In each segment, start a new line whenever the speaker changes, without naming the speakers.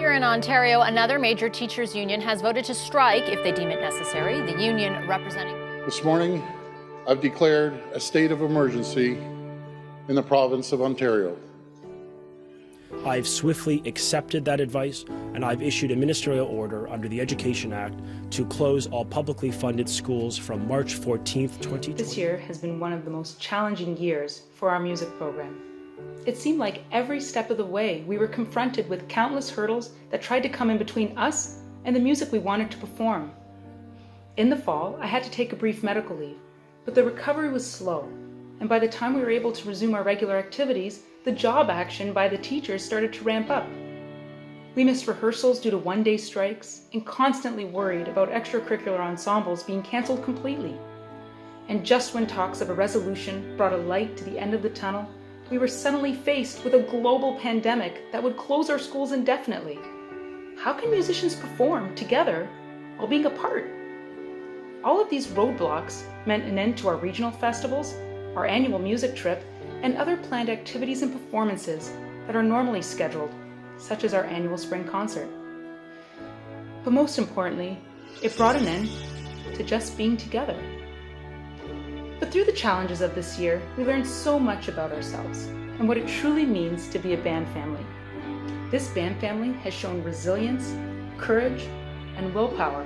Here in Ontario, another major teachers' union has voted to strike if they deem it necessary. The union representing...
This morning, I've declared a state of emergency in the province of Ontario.
I've swiftly accepted that advice, and I've issued a ministerial order under the Education Act to close all publicly funded schools from March 14th, 2020.
This year has been one of the most challenging years for our music program. It seemed like every step of the way we were confronted with countless hurdles that tried to come in between us and the music we wanted to perform. In the fall, I had to take a brief medical leave, but the recovery was slow, and by the time we were able to resume our regular activities, the job action by the teachers started to ramp up. We missed rehearsals due to one-day strikes and constantly worried about extracurricular ensembles being canceled completely. And just when talks of a resolution brought a light to the end of the tunnel, we were suddenly faced with a global pandemic that would close our schools indefinitely. How can musicians perform together while being apart? All of these roadblocks meant an end to our regional festivals, our annual music trip, and other planned activities and performances that are normally scheduled, such as our annual spring concert. But most importantly, it brought an end to just being together. But through the challenges of this year, we learned so much about ourselves and what it truly means to be a band family. This band family has shown resilience, courage, and willpower.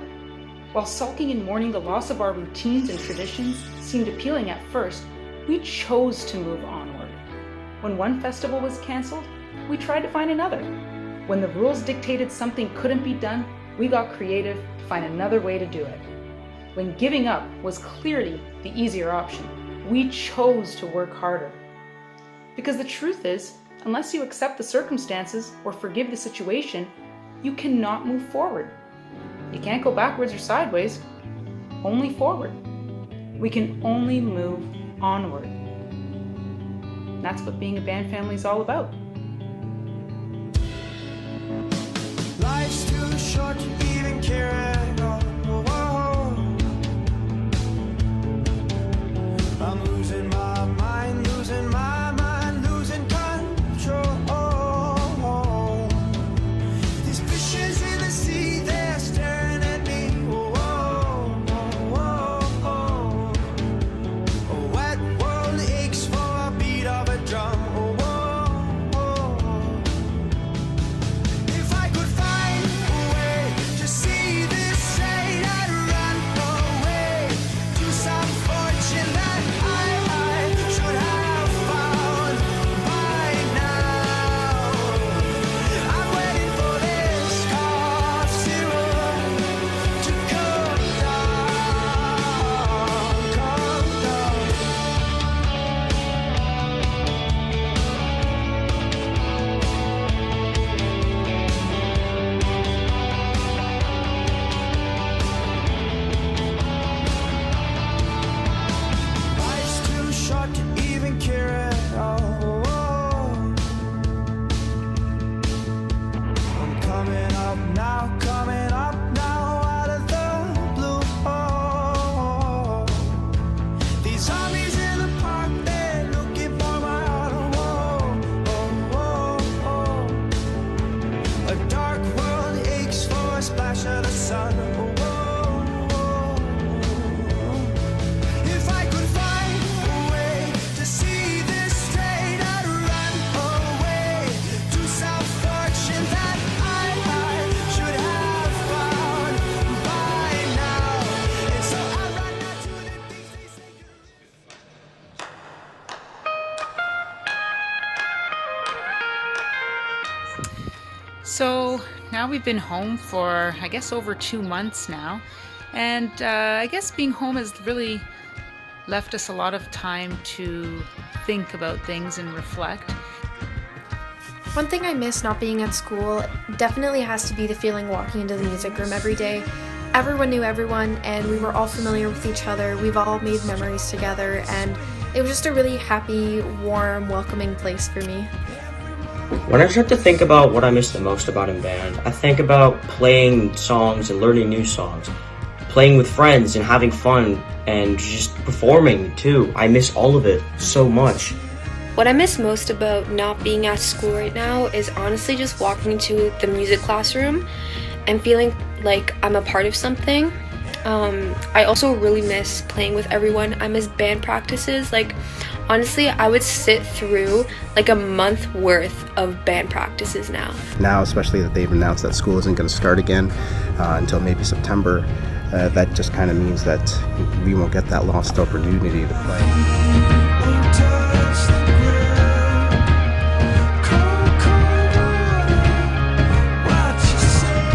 While sulking and mourning the loss of our routines and traditions seemed appealing at first, we chose to move onward. When one festival was canceled, we tried to find another. When the rules dictated something couldn't be done, we got creative to find another way to do it. When giving up was clearly the easier option, we chose to work harder. Because the truth is, unless you accept the circumstances or forgive the situation, you cannot move forward. You can't go backwards or sideways, only forward. We can only move onward. That's what being a band family is all about.
Life's too short to even care at all. I'm losing my mind, losing my mind, losing control. These fishes in the sea, they're staring at me. A wet world aches for a beat of a drum. If I could find a way to see this straight, I'd run away to some fortune that I should have found by now. I'm waiting for this cough syrup to come down, come down. Life's too short to even care at all. I'm coming up now out of the blue. These zombies in the park, they're looking for my heart. A dark world aches for a splash of the sun. If I could find a way to see this straight, I'd run away to some fortune that I should have found by now. And so I run out to the beach, they say
So now we've been home for, I guess, over 2 months now. And I guess being home has really left us a lot of time to think about things and reflect.
One thing I miss not being at school definitely has to be the feeling walking into the music room every day. Everyone knew everyone and we were all familiar with each other. We've all made memories together and it was just a really happy, warm, welcoming place for me.
When I start to think about what I miss the most about in band, I think about playing songs and learning new songs, playing with friends and having fun, and just performing too. I miss all of it so much.
What I miss most about not being at school right now is honestly just walking into the music classroom and feeling like I'm a part of something. I also really miss playing with everyone. I miss band practices. Like, honestly, I would sit through like a month worth of band practices now.
Now, especially that they've announced that school isn't going to start again until maybe September, that just kind of means that we won't get that lost opportunity to play.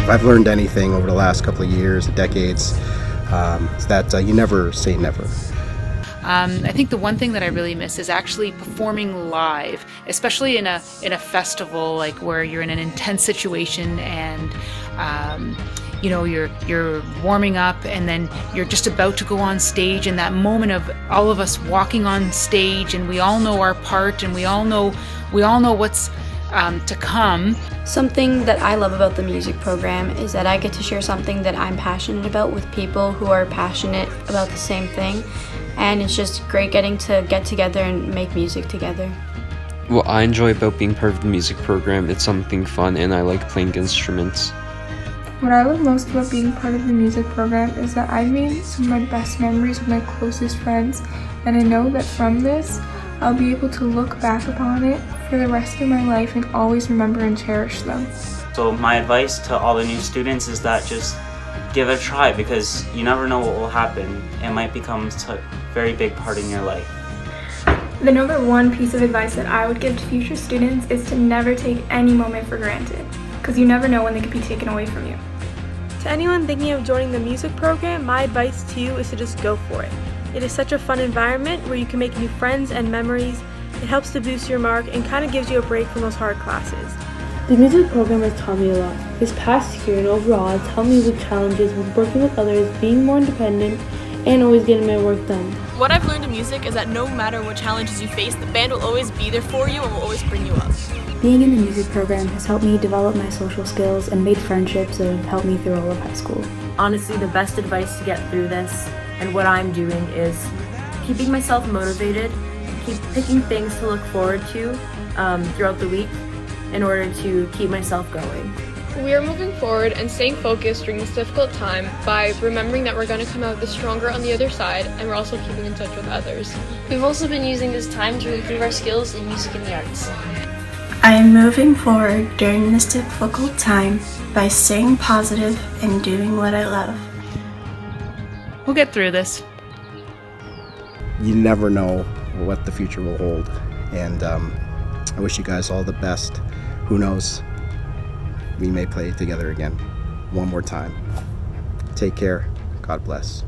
If I've learned anything over the last couple of years, decades, is that you never say never.
I think the one thing that I really miss is actually performing live, especially in a festival, like where you're in an intense situation and you know, you're warming up and then you're just about to go on stage, and that moment of all of us walking on stage and we all know our part and we all know what's to come.
Something that I love about the music program is that I get to share something that I'm passionate about with people who are passionate about the same thing, and it's just great getting to get together and make music together.
What I enjoy about being part of the music program, it's something fun and I like playing instruments.
What I love most about being part of the music program is that I've made some of my best memories with my closest friends, and I know that from this, I'll be able to look back upon it for the rest of my life and always remember and cherish them.
So my advice to all the new students is that just give it a try, because you never know what will happen. It might become a very big part in your life.
The number one piece of advice that I would give to future students is to never take any moment for granted, because you never know when they could be taken away from you.
To anyone thinking of joining the music program, my advice to you is to just go for it. It is such a fun environment where you can make new friends and memories. It helps to boost your mark and kind of gives you a break from those hard classes.
The music program has taught me a lot. This past year and overall has helped me with challenges with working with others, being more independent, and always getting my work done.
What I've learned in music is that no matter what challenges you face, the band will always be there for you and will always bring you up.
Being in the music program has helped me develop my social skills and made friendships that have helped me through all of high school.
Honestly, the best advice to get through this and what I'm doing is keeping myself motivated, keep picking things to look forward to throughout the week in order to keep myself going.
We are moving forward and staying focused during this difficult time by remembering that we're going to come out the stronger on the other side, and we're also keeping in touch with others.
We've also been using this time to improve our skills in music and the arts.
I am moving forward during this difficult time by staying positive and doing what I love.
We'll get through this.
You never know what the future will hold, and I wish you guys all the best. Who knows? We may play together again one more time. Take care. God bless.